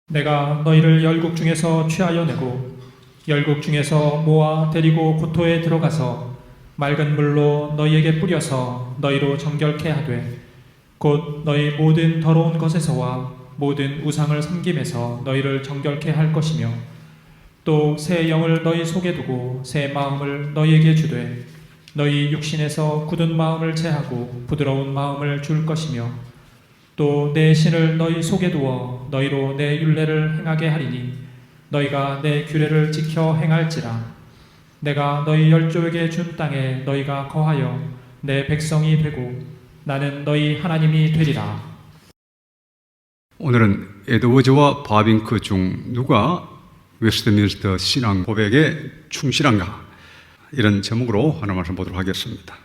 내가 너희를 열국 중에서 취하여 내고 열국 중에서 모아 데리고 고토에 들어가서 맑은 물로 너희에게 뿌려서 너희로 정결케 하되 곧 너희 모든 더러운 것에서와 모든 우상을 섬김에서 너희를 정결케 할 것이며 또 새 영을 너희 속에 두고 새 마음을 너희에게 주되 너희 육신에서 굳은 마음을 제하고 부드러운 마음을 줄 것이며 또 내 신을 너희 속에 두어 너희로 내 율례를 행하게 하리니 너희가 내 규례를 지켜 행할지라. 내가 너희 열조에게 준 땅에 너희가 거하여 내 백성이 되고 나는 너희 하나님이 되리라. 오늘은 에드워즈와 바빙크 중 누가 웨스트민스터 신앙 고백에 충실한가, 이런 제목으로 하나 말씀 보도록 하겠습니다.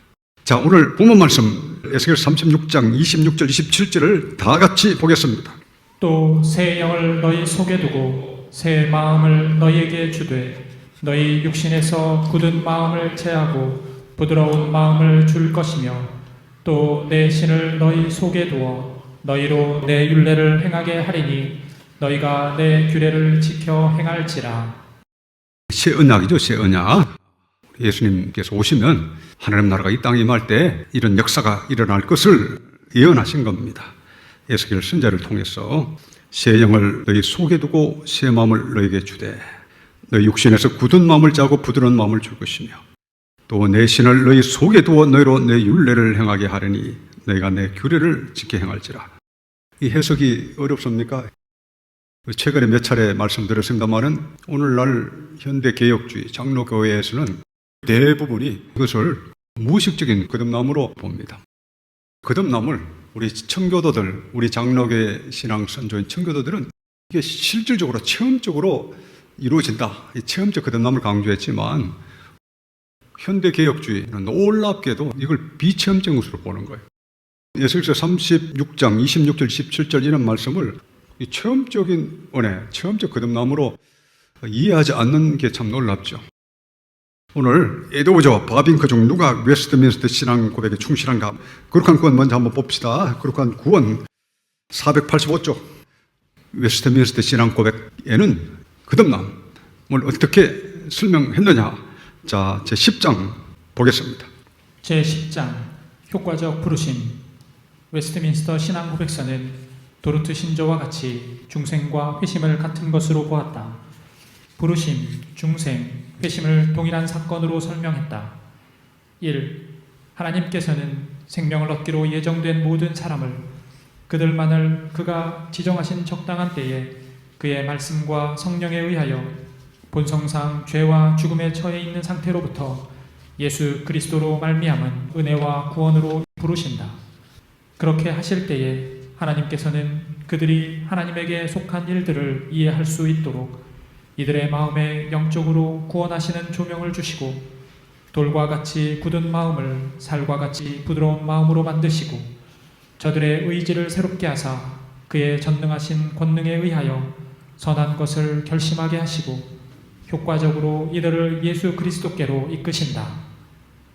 자, 오늘 본문 말씀 에스겔 36장 26절 27절을 다 같이 보겠습니다. 또 새 영을 너희 속에 두고 새 마음을 너희에게 주되 너희 육신에서 굳은 마음을 제하고 부드러운 마음을 줄 것이며 또 내 신을 너희 속에 두어 너희로 내 율례를 행하게 하리니 너희가 내 규례를 지켜 행할지라. 새 언약이죠, 새 언약. 예수님께서 오시면 하나님 나라가 이 땅에 임할 때 이런 역사가 일어날 것을 예언하신 겁니다. 에스겔 선지자를 통해서 새 영을 너희 속에 두고 새 마음을 너희에게 주되 너희 육신에서 굳은 마음을 짜고 부드러운 마음을 줄 것이며 또 내 신을 너희 속에 두어 너희로 내 율례를 행하게 하려니 너희가 내 규례를 지켜 행할지라. 이 해석이 어렵습니까? 최근에 몇 차례 말씀드렸습니다만은 오늘날 현대개혁주의 장로교회에서는 대부분이 이것을 무의식적인 거듭남으로 봅니다. 거듭남을 우리 청교도들, 우리 장로교회 신앙 선조인 청교도들은 이게 실질적으로 체험적으로 이루어진다, 이 체험적 거듭남을 강조했지만 현대개혁주의는 놀랍게도 이걸 비체험적인 것으로 보는 거예요. 에스겔서 36장 26절 17절 이런 말씀을 이 체험적인 은혜, 체험적 거듭남으로 이해하지 않는 게 참 놀랍죠. 오늘 에드워즈와 바빙크 중 누가 웨스트민스터 신앙 고백에 충실한가? 거룩한 구원 먼저 한번 봅시다. 거룩한 구원 485쪽 웨스트민스터 신앙 고백에는 거듭남을 어떻게 설명했느냐? 자, 제 10장 보겠습니다. 제 10장 효과적 부르심. 웨스트민스터 신앙 고백서는 도르트 신조와 같이 중생과 회심을 같은 것으로 보았다. 부르심, 중생, 회심을 동일한 사건으로 설명했다. 1. 하나님께서는 생명을 얻기로 예정된 모든 사람을 그들만을 그가 지정하신 적당한 때에 그의 말씀과 성령에 의하여 본성상 죄와 죽음에 처해 있는 상태로부터 예수 그리스도로 말미암은 은혜와 구원으로 부르신다. 그렇게 하실 때에 하나님께서는 그들이 하나님에게 속한 일들을 이해할 수 있도록 이들의 마음에 영적으로 구원하시는 조명을 주시고 돌과 같이 굳은 마음을 살과 같이 부드러운 마음으로 만드시고 저들의 의지를 새롭게 하사 그의 전능하신 권능에 의하여 선한 것을 결심하게 하시고 효과적으로 이들을 예수 그리스도께로 이끄신다.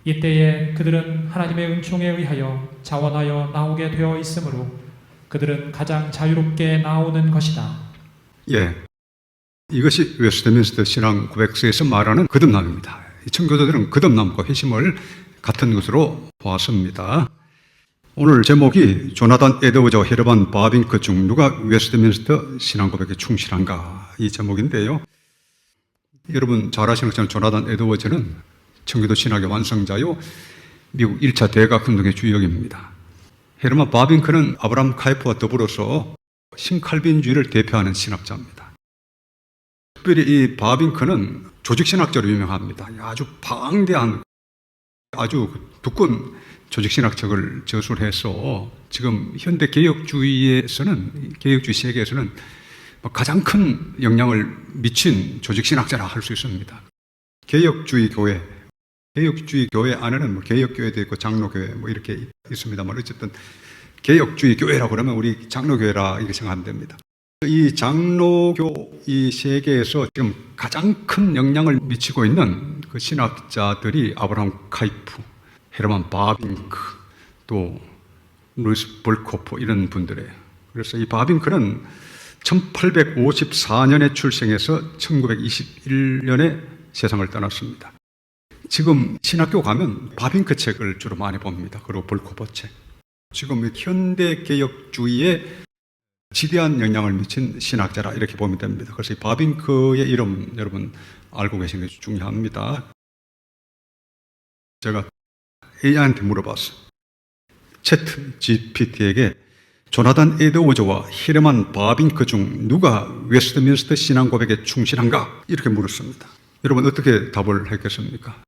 이때에 그들은 하나님의 은총에 의하여 자원하여 나오게 되어 있으므로 그들은 가장 자유롭게 나오는 것이다. 예, 이것이 웨스트민스터 신앙 고백서에서 말하는 거듭남입니다. 이 청교도들은 거듭남과 회심을 같은 것으로 보았습니다. 오늘 제목이 조나단 에드워즈와 헤르반 바빙크 중 누가 웨스트민스터 신앙 고백에 충실한가, 이 제목인데요. 여러분 잘 아시는 것처럼 조나단 에드워즈는 청교도 신학의 완성자요, 미국 1차 대각 운동의 주역입니다. 헤르만 바빙크는 아브라함 카이프와 더불어서 신칼빈주의를 대표하는 신학자입니다. 특별히 이 바빙크는 조직신학자로 유명합니다. 아주 방대한, 아주 두꺼운 조직신학책을 저술해서 지금 현대개혁주의에서는, 개혁주의 세계에서는 가장 큰 영향을 미친 조직신학자라 할 수 있습니다. 개혁주의 교회, 개혁주의 교회 안에는 개혁교회도 있고 장로교회 이렇게 있습니다만 어쨌든 개혁주의 교회라고 그러면 우리 장로교회라 이렇게 생각하면 됩니다. 이 장로교 이 세계에서 지금 가장 큰 영향을 미치고 있는 그 신학자들이 아브라함 카이프, 헤르만 바빙크, 또 루이스 볼코프 이런 분들이에요. 그래서 이 바빙크는 1854년에 출생해서 1921년에 세상을 떠났습니다. 지금 신학교 가면 바빙크 책을 주로 많이 봅니다. 그리고 볼코버 책. 지금 현대개혁주의에 지대한 영향을 미친 신학자라 이렇게 보면 됩니다. 그래서 이 바빙크의 이름 여러분 알고 계시는 게 중요합니다. 제가 AI한테 물어봤어요. 채트 GPT에게 조나단 에드워즈와 히르만 바빙크 중 누가 웨스트민스터 신앙 고백에 충실한가? 이렇게 물었습니다. 여러분 어떻게 답을 했겠습니까?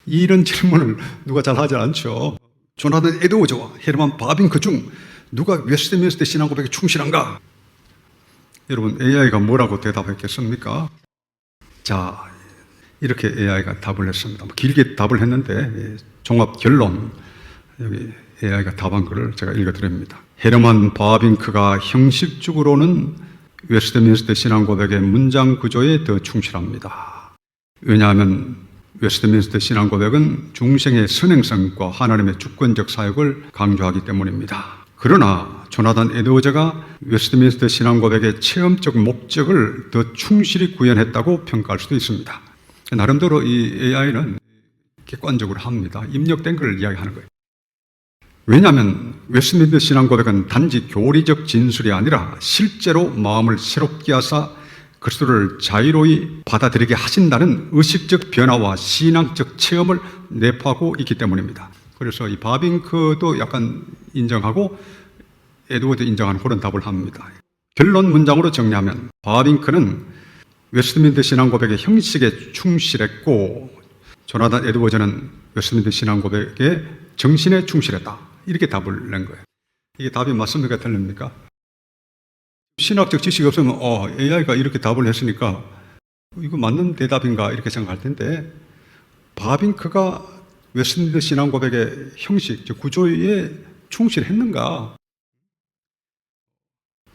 이런 질문을 누가 잘 하지 않죠. 조나단 에드워즈와 히르만 바빙크 중 누가 웨스트민스터 신앙 고백에 충실한가? 여러분 AI가 뭐라고 대답했겠습니까? 자, 이렇게 AI가 답을 했습니다. 길게 답을 했는데 종합 결론 여기 AI가 답한 것을 제가 읽어드립니다. 헤르만 바빙크가 형식적으로는 웨스트민스터 신앙 고백의 문장 구조에 더 충실합니다. 왜냐하면 웨스트민스터 신앙 고백은 중생의 선행성과 하나님의 주권적 사역을 강조하기 때문입니다. 그러나 조나단 에드워즈가 웨스트민스터 신앙 고백의 체험적 목적을 더 충실히 구현했다고 평가할 수도 있습니다. 나름대로 이 AI는 객관적으로 합니다. 입력된 걸 이야기하는 거예요. 왜냐하면 웨스트민스터 신앙 고백은 단지 교리적 진술이 아니라 실제로 마음을 새롭게 하사 그리스도를 자유로이 받아들이게 하신다는 의식적 변화와 신앙적 체험을 내포하고 있기 때문입니다. 그래서 이 바빙크도 약간 인정하고 에드워드 인정하는 그런 답을 합니다. 결론 문장으로 정리하면 바빙크는 웨스트민스터 신앙 고백의 형식에 충실했고 조나단 에드워즈는 웨스트민스터 신앙 고백의 정신에 충실했다. 이렇게 답을 낸 거예요. 이게 답이 맞습니까? 틀립니까? 신학적 지식이 없으면 AI가 이렇게 답을 했으니까 이거 맞는 대답인가 이렇게 생각할 텐데 바빙크가 웨스트민스터 신앙 고백의 형식, 즉 구조에 충실했는가?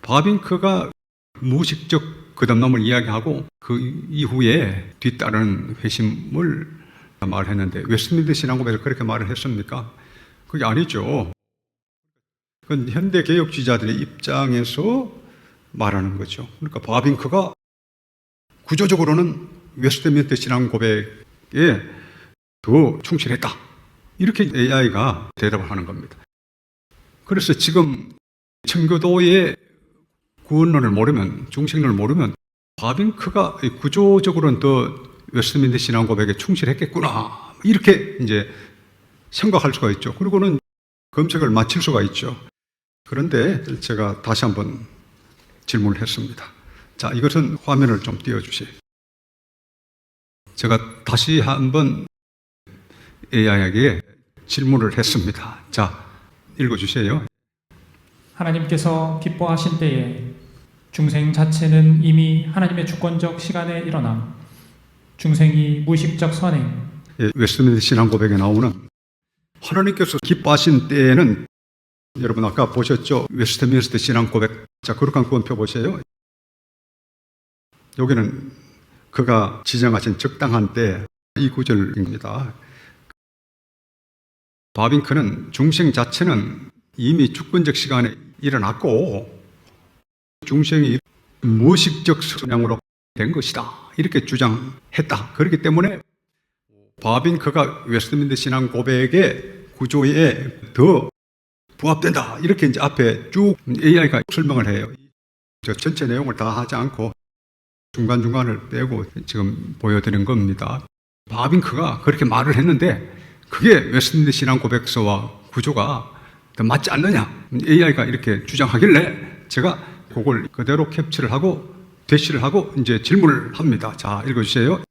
바빙크가 무의식적 거듭남을 이야기하고 그 이후에 뒤따르는 회심을 말했는데 웨스트민스터 신앙 고백을 그렇게 말을 했습니까? 그게 아니죠. 그건 현대개혁주의자들의 입장에서 말하는 거죠. 그러니까 바빙크가 구조적으로는 웨스트민스터 신앙 고백에 더 충실했다. 이렇게 AI가 대답을 하는 겁니다. 그래서 지금 청교도의 구원론을 모르면, 중생론을 모르면 바빙크가 구조적으로는 더 웨스트민스터 신앙 고백에 충실했겠구나. 이렇게 이제 생각할 수가 있죠. 그리고는 검색을 마칠 수가 있죠. 그런데 제가 다시 한번 질문을 했습니다. 자, 이것은 화면을 좀 띄워주세요. 제가 다시 한번 AI에게 질문을 했습니다. 자, 읽어주세요. 하나님께서 기뻐하신 때에 중생 자체는 이미 하나님의 주권적 시간에 일어나 중생이 무의식적 선행 웨스트민스터 신앙 고백에 나오는 하나님께서 기뻐하신 때에는 여러분 아까 보셨죠? 웨스트민스터 신앙 고백. 자, 거룩한 구원표 보세요. 여기는 그가 지정하신 적당한 때 이 구절입니다. 바빙크는 중생 자체는 이미 주권적 시간에 일어났고 중생이 무의식적 성향으로 된 것이다. 이렇게 주장했다. 그렇기 때문에 바빙크가 웨스트민스터 신앙 고백의 구조에 더 부합된다. 이렇게 이제 앞에 쭉 AI가 설명을 해요. 저 전체 내용을 다 하지 않고 중간중간을 빼고 지금 보여드린 겁니다. 바빙크가 그렇게 말을 했는데 그게 웨스트민스터 신앙 고백서와 구조가 더 맞지 않느냐. AI가 이렇게 주장하길래 제가 그걸 그대로 캡처를 하고 대시를 하고 이제 질문을 합니다. 자, 읽어주세요.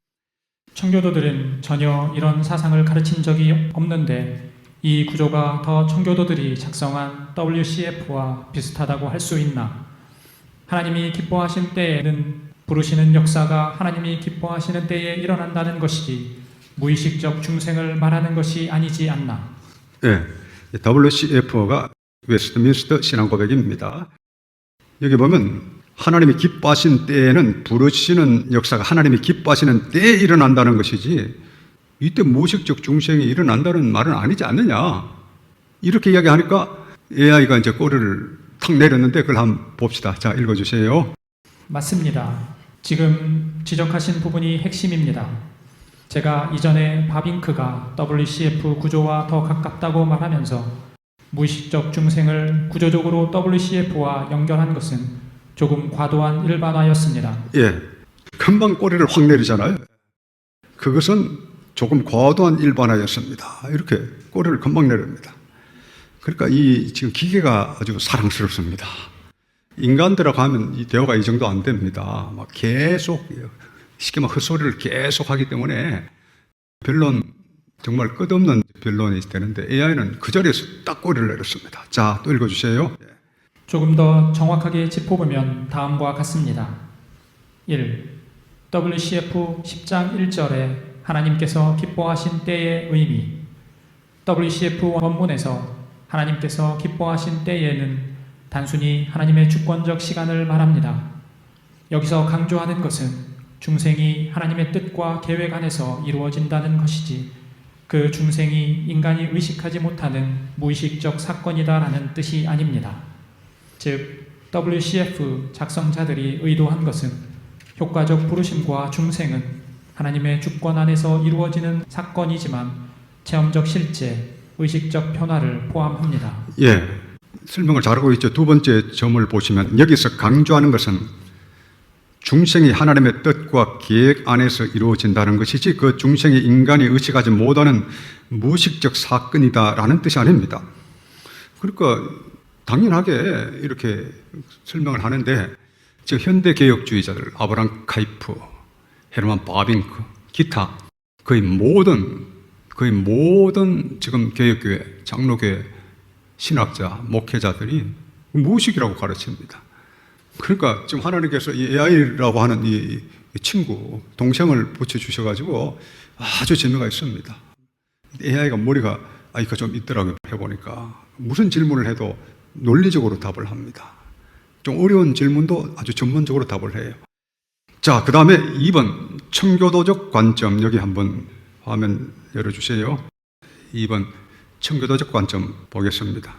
청교도들은 전혀 이런 사상을 가르친 적이 없는데 이 구조가 더 청교도들이 작성한 WCF와 비슷하다고 할 수 있나? 하나님이 기뻐하신 때에는 부르시는 역사가 하나님이 기뻐하시는 때에 일어난다는 것이지 무의식적 중생을 말하는 것이 아니지 않나? 네, WCF가 웨스트민스터 신앙 고백입니다. 여기 보면 하나님이 기뻐하신 때에는 부르시는 역사가 하나님이 기뻐하시는 때에 일어난다는 것이지 이때 무의식적 중생이 일어난다는 말은 아니지 않느냐. 이렇게 이야기하니까 AI가 이제 꼬리를 탁 내렸는데 그걸 한번 봅시다. 자, 읽어주세요. 맞습니다. 지금 지적하신 부분이 핵심입니다. 제가 이전에 바빙크가 WCF 구조와 더 가깝다고 말하면서 무의식적 중생을 구조적으로 WCF와 연결한 것은 조금 과도한 일반화였습니다. 예, 금방 꼬리를 확 내리잖아요. 그것은 조금 과도한 일반화였습니다. 이렇게 꼬리를 금방 내립니다. 그러니까 이 지금 기계가 아주 사랑스럽습니다. 인간들하고 하면 이 대화가 이 정도 안 됩니다. 막 계속 쉽게 막 헛소리를 계속 하기 때문에 변론, 정말 끝없는 변론이 되는데 AI는 그 자리에서 딱 꼬리를 내렸습니다. 자, 또 읽어주세요. 조금 더 정확하게 짚어보면 다음과 같습니다. 1. WCF 10장 1절에 하나님께서 기뻐하신 때의 의미. WCF 원문에서 하나님께서 기뻐하신 때에는 단순히 하나님의 주권적 시간을 말합니다. 여기서 강조하는 것은 중생이 하나님의 뜻과 계획 안에서 이루어진다는 것이지 그 중생이 인간이 의식하지 못하는 무의식적 사건이다라는 뜻이 아닙니다. 즉, WCF 작성자들이 의도한 것은 효과적 부르심과 중생은 하나님의 주권 안에서 이루어지는 사건이지만 체험적 실제, 의식적 변화를 포함합니다. 예, 설명을 잘하고 있죠. 두 번째 점을 보시면 여기서 강조하는 것은 중생이 하나님의 뜻과 계획 안에서 이루어진다는 것이지 그 중생이 인간이 의식하지 못하는 무의식적 사건이다라는 뜻이 아닙니다. 그러니까 당연하게 이렇게 설명을 하는데 즉 현대 개혁주의자들 아브라함 카이프, 헤르만 바빙크, 기타 거의 모든 지금 개혁교회, 장로교회 신학자, 목회자들이 무의식이라고 가르칩니다. 그러니까 지금 하나님께서 이 AI라고 하는 이 친구, 동생을 붙여주셔가지고 아주 재미가 있습니다. AI가 머리가 이거 좀 있더라고요. 해보니까 무슨 질문을 해도 논리적으로 답을 합니다. 좀 어려운 질문도 아주 전문적으로 답을 해요. 자, 그 다음에 2번 청교도적 관점, 여기 한번 화면 열어주세요. 2번 청교도적 관점 보겠습니다.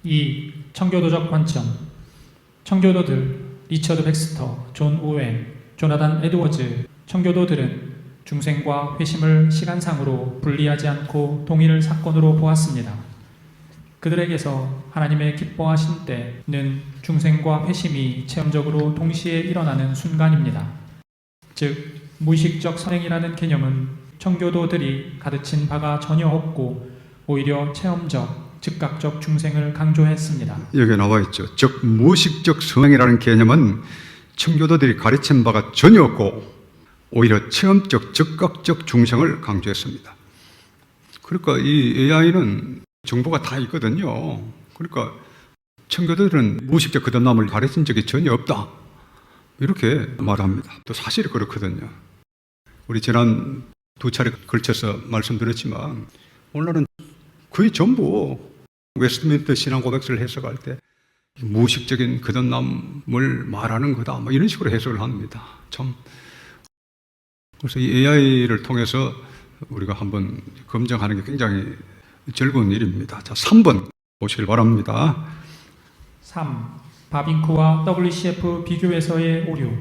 2. 청교도적 관점. 청교도들 리처드 백스터, 존 오웬, 조나단 에드워즈. 청교도들은 중생과 회심을 시간상으로 분리하지 않고 동일 사건으로 보았습니다. 그들에게서 하나님의 기뻐하신 때는 중생과 회심이 체험적으로 동시에 일어나는 순간입니다. 즉, 무의식적 선행이라는 개념은 청교도들이 가르친 바가 전혀 없고 오히려 체험적, 즉각적 중생을 강조했습니다. 여기 나와 있죠. 즉 무의식적 성행이라는 개념은 청교도들이 가르친 바가 전혀 없고 오히려 체험적, 즉각적 중생을 강조했습니다. 그러니까 이 AI는 정보가 다 있거든요. 그러니까 청교도들은 무의식적 거듭남을 가르친 적이 전혀 없다, 이렇게 말합니다. 또 사실이 그렇거든요. 우리 지난 2차례 걸쳐서 말씀드렸지만 오늘은 거의 전부 웨스트민스터 신앙 고백서를 해석할 때 무의식적인 거듭남을 말하는 거다, 뭐 이런 식으로 해석을 합니다. 참. 그래서 이 AI를 통해서 우리가 한번 검증하는 게 굉장히 즐거운 일입니다. 자, 3번 보시길 바랍니다. 3. 바빙크와 WCF 비교에서의 오류.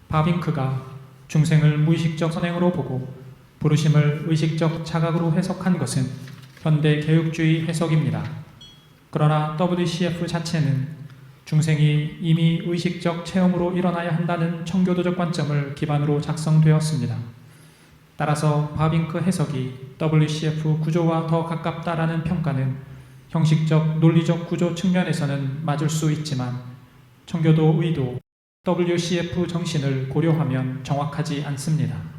바빙크가 중생을 무의식적 선행으로 보고 부르심을 의식적 자각으로 해석한 것은 현대 개혁주의 해석입니다. 그러나 WCF 자체는 중생이 이미 의식적 체험으로 일어나야 한다는 청교도적 관점을 기반으로 작성되었습니다. 따라서 바빙크 해석이 WCF 구조와 더 가깝다라는 평가는 형식적, 논리적 구조 측면에서는 맞을 수 있지만 청교도 의도, WCF 정신을 고려하면 정확하지 않습니다.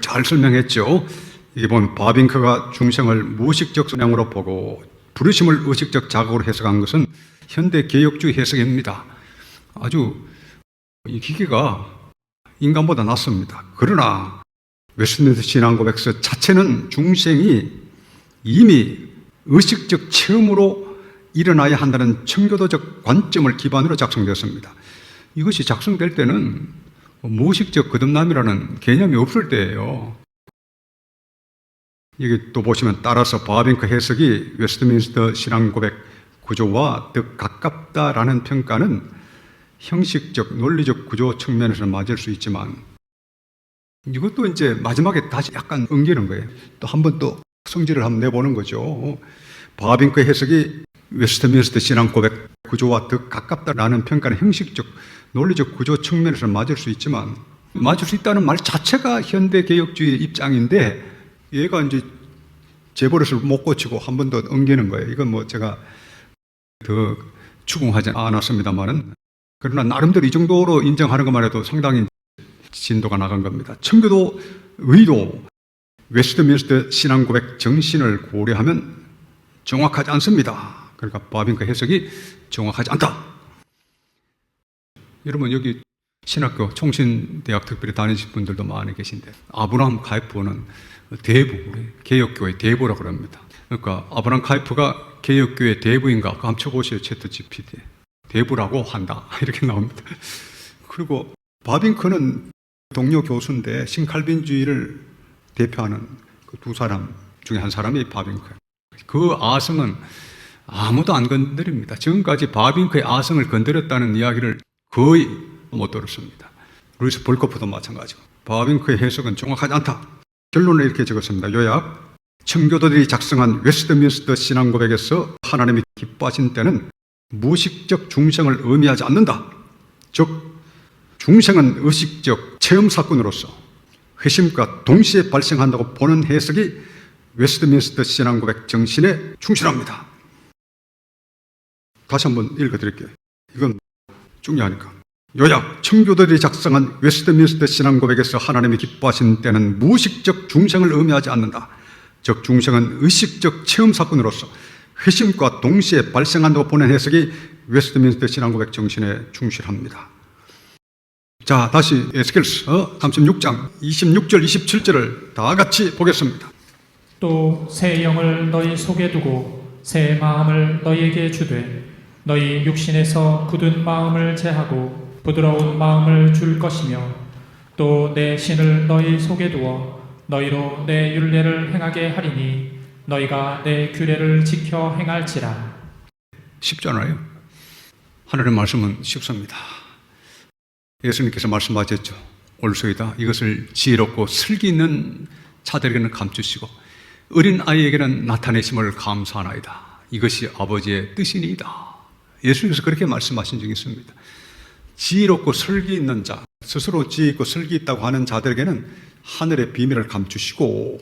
잘 설명했죠. 이게 보면 바빙크가 중생을 무의식적 성향으로 보고 부르심을 의식적 자각으로 해석한 것은 현대 개혁주의 해석입니다. 아주 이 기계가 인간보다 낫습니다. 그러나 웨스트민스터 신앙 고백서 자체는 중생이 이미 의식적 체험으로 일어나야 한다는 청교도적 관점을 기반으로 작성되었습니다. 이것이 작성될 때는 무의식적 거듭남이라는 개념이 없을 때예요. 여기 또 보시면 따라서 바빙크 해석이 웨스트민스터 신앙 고백 구조와 더 가깝다라는 평가는 형식적, 논리적 구조 측면에서는 맞을 수 있지만 이것도 이제 마지막에 다시 약간 엉기는 거예요. 또 한 번 또 성질을 한번 내보는 거죠. 바빙크 해석이 웨스트민스터 신앙 고백 구조와 더 가깝다라는 평가는 형식적, 논리적 구조 측면에서는 맞을 수 있지만 맞을 수 있다는 말 자체가 현대 개혁주의 입장인데 얘가 이제 재버릇을 못 고치고 한 번 더 엉기는 거예요. 이건 뭐 제가 더 추궁하지 않았습니다만은 그러나 나름대로 이 정도로 인정하는 것만 해도 상당히 진도가 나간 겁니다. 청교도 의도 웨스트민스터 신앙 고백 정신을 고려하면 정확하지 않습니다. 그러니까 바빙크 해석이 정확하지 않다. 여러분 여기 신학교 총신대학 특별히 다니신 분들도 많이 계신데 아브라함 카이프는 대부, 개혁교회 대부라고 그럽니다. 그러니까 아브라함 카이프가 개혁교회 대부인가? 그거 한번 쳐보세요. 채트 GPT. 대부라고 한다. 이렇게 나옵니다. 그리고 바빙크는 동료 교수인데 신칼빈주의를 대표하는 그 두 사람 중에 한 사람이 바빙크예요. 그 아성은 아무도 안 건드립니다. 지금까지 바빙크의 아성을 건드렸다는 이야기를 거의 못 들었습니다. 루이스 볼코프도 마찬가지고 바빙크의 해석은 정확하지 않다. 결론을 이렇게 적었습니다. 요약. 청교도들이 작성한 웨스트민스터 신앙 고백에서 하나님이 기뻐하신 때는 무의식적 중생을 의미하지 않는다. 즉 중생은 의식적 체험 사건으로서 회심과 동시에 발생한다고 보는 해석이 웨스트민스터 신앙 고백 정신에 충실합니다. 다시 한번 읽어드릴게요. 이건 중요하니까. 요약, 청교도들이 작성한 웨스트민스터 신앙 고백에서 하나님이 기뻐하신 때는 무의식적 중생을 의미하지 않는다. 즉 중생은 의식적 체험 사건으로서 회심과 동시에 발생한다고 보는 해석이 웨스트민스터 신앙 고백 정신에 충실합니다. 자, 다시 에스겔서 36장 26절 27절을 다 같이 보겠습니다. 또 새 영을 너희 속에 두고 새 마음을 너희에게 주되 너희 육신에서 굳은 마음을 제하고 부드러운 마음을 줄 것이며 또 내 신을 너희 속에 두어 너희로 내 율례를 행하게 하리니 너희가 내 규례를 지켜 행할지라. 쉽잖아요. 하나님의 말씀은 쉽습니다. 예수님께서 말씀하셨죠. 올소이다. 이것을 지혜롭고 슬기 있는 자들에게는 감추시고 어린 아이에게는 나타내심을 감사하나이다. 이것이 아버지의 뜻이니이다. 예수님께서 그렇게 말씀하신 적이 있습니다. 지혜롭고 슬기 있는 자, 스스로 지혜 있고 슬기 있다고 하는 자들에게는 하늘의 비밀을 감추시고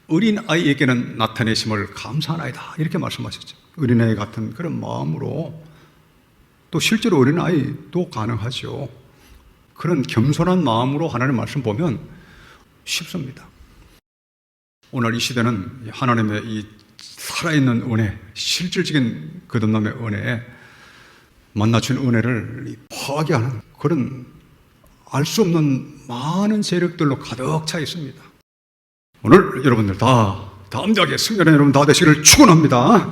어린 아이에게는 나타내심을 감사하나이다. 이렇게 말씀하셨죠. 어린아이 같은 그런 마음으로 또 실제로 어린아이도 가능하죠. 그런 겸손한 마음으로 하나님의 말씀 보면 쉽습니다. 오늘 이 시대는 하나님의 이 살아있는 은혜, 실질적인 거듭남의 은혜에 만나준 은혜를 파괴하는 그런 알 수 없는 많은 세력들로 가득 차 있습니다. 오늘 여러분들 다 담대하게 승리하는 여러분 다 되시기를 축원합니다.